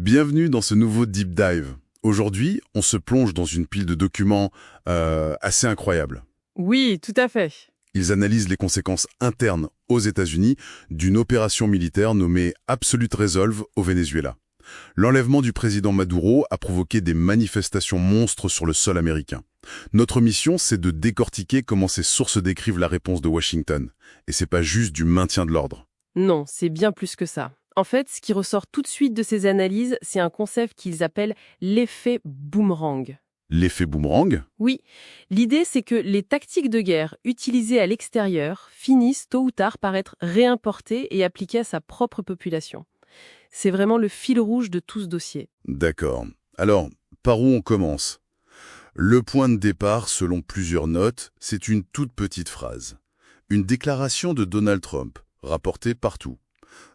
Bienvenue dans ce nouveau Deep Dive. Aujourd'hui, on se plonge dans une pile de documents assez incroyables. Oui, tout à fait. Ils analysent les conséquences internes aux États-Unis d'une opération militaire nommée Absolute Resolve au Venezuela. L'enlèvement du président Maduro a provoqué des manifestations monstres sur le sol américain. Notre mission, c'est de décortiquer comment ces sources décrivent la réponse de Washington. Et c'est pas juste du maintien de l'ordre. Non, c'est bien plus que ça. En fait, ce qui ressort tout de suite de ces analyses, c'est un concept qu'ils appellent l'effet boomerang. L'effet boomerang? Oui, l'idée c'est que les tactiques de guerre utilisées à l'extérieur finissent tôt ou tard par être réimportées et appliquées à sa propre population. C'est vraiment le fil rouge de tout ce dossier. D'accord. Alors, par où on commence? Le point de départ, selon plusieurs notes, c'est une toute petite phrase. Une déclaration de Donald Trump, rapportée partout.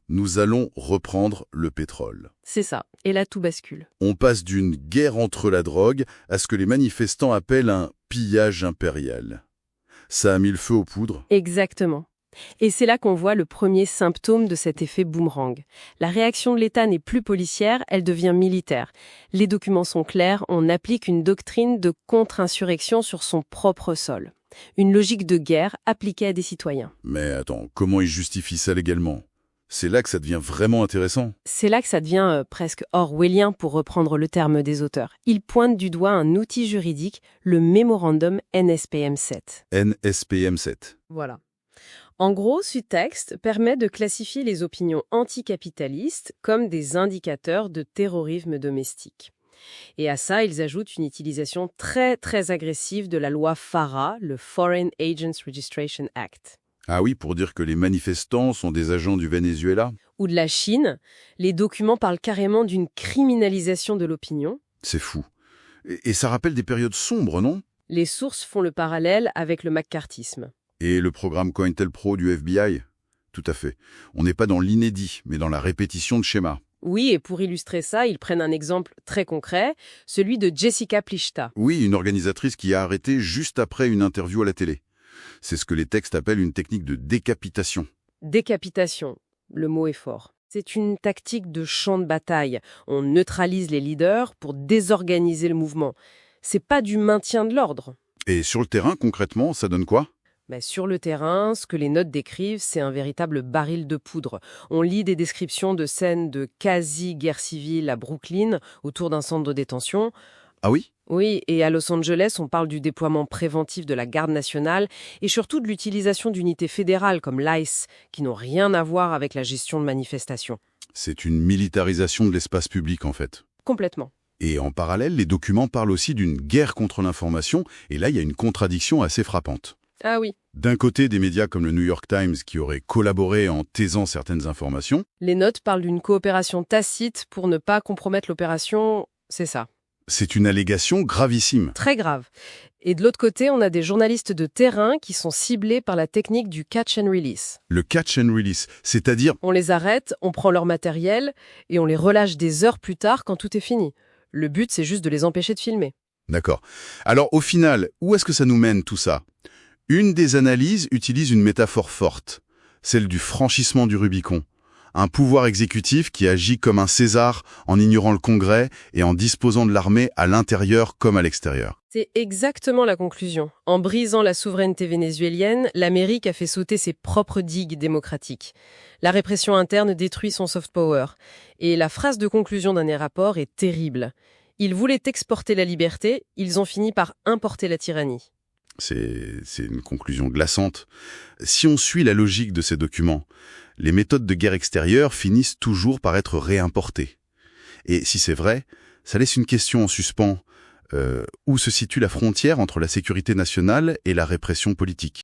Nous allons reprendre le pétrole. C'est ça, et là tout bascule. On passe d'une guerre entre la drogue à ce que les manifestants appellent un pillage impérial. Ça a mis le feu aux poudres. Exactement. Et c'est là qu'on voit le premier symptôme de cet effet boomerang. La réaction de l'État n'est plus policière, elle devient militaire. Les documents sont clairs, on applique une doctrine de contre-insurrection sur son propre sol. Une logique de guerre appliquée à des citoyens. Mais attends, comment ils justifient ça légalement? C'est là que ça devient vraiment intéressant. C'est là que ça devient presque orwellien pour reprendre le terme des auteurs. Ils pointent du doigt un outil juridique, le mémorandum NSPM7. NSPM7. Voilà. En gros, ce texte permet de classifier les opinions anticapitalistes comme des indicateurs de terrorisme domestique. Et à ça, ils ajoutent une utilisation très agressive de la loi FARA, le Foreign Agents Registration Act. Ah oui, pour dire que les manifestants sont des agents du Venezuela? Ou de la Chine, les documents parlent carrément d'une criminalisation de l'opinion. C'est fou. Et ça rappelle des périodes sombres, non? Les sources font le parallèle avec le macartisme. Et le programme COINTELPRO du FBI? Tout à fait. On n'est pas dans l'inédit, mais dans la répétition de schémas. Oui, et pour illustrer ça, ils prennent un exemple très concret, celui de Jessica Plichta. Oui, une organisatrice qui a arrêté juste après une interview à la télé. C'est ce que les textes appellent une technique de décapitation. Décapitation, le mot est fort. C'est une tactique de champ de bataille. On neutralise les leaders pour désorganiser le mouvement. C'est pas du maintien de l'ordre. Et sur le terrain, concrètement, ça donne quoi? Sur le terrain, ce que les notes décrivent, c'est un véritable baril de poudre. On lit des descriptions de scènes de quasi-guerre civile à Brooklyn, autour d'un centre de détention. Ah oui? Oui, et à Los Angeles, on parle du déploiement préventif de la garde nationale et surtout de l'utilisation d'unités fédérales comme l'ICE, qui n'ont rien à voir avec la gestion de manifestations. C'est une militarisation de l'espace public, en fait. Complètement. Et en parallèle, les documents parlent aussi d'une guerre contre l'information, et là, il y a une contradiction assez frappante. Ah oui. D'un côté, des médias comme le New York Times qui auraient collaboré en taisant certaines informations. Les notes parlent d'une coopération tacite pour ne pas compromettre l'opération, c'est ça. C'est une allégation gravissime. Très grave. Et de l'autre côté, on a des journalistes de terrain qui sont ciblés par la technique du catch and release. Le catch and release, c'est-à-dire... On les arrête, on prend leur matériel et on les relâche des heures plus tard quand tout est fini. Le but, c'est juste de les empêcher de filmer. D'accord. Alors, au final, où est-ce que ça nous mène tout ça? Une des analyses utilise une métaphore forte, celle du franchissement du Rubicon. Un pouvoir exécutif qui agit comme un César en ignorant le Congrès et en disposant de l'armée à l'intérieur comme à l'extérieur. C'est exactement la conclusion. En brisant la souveraineté vénézuélienne, l'Amérique a fait sauter ses propres digues démocratiques. La répression interne détruit son soft power. Et la phrase de conclusion d'un des rapports est terrible. Ils voulaient exporter la liberté, ils ont fini par importer la tyrannie. C'est une conclusion glaçante. Si on suit la logique de ces documents, les méthodes de guerre extérieure finissent toujours par être réimportées. Et si c'est vrai, ça laisse une question en suspens. Où se situe la frontière entre la sécurité nationale et la répression politique?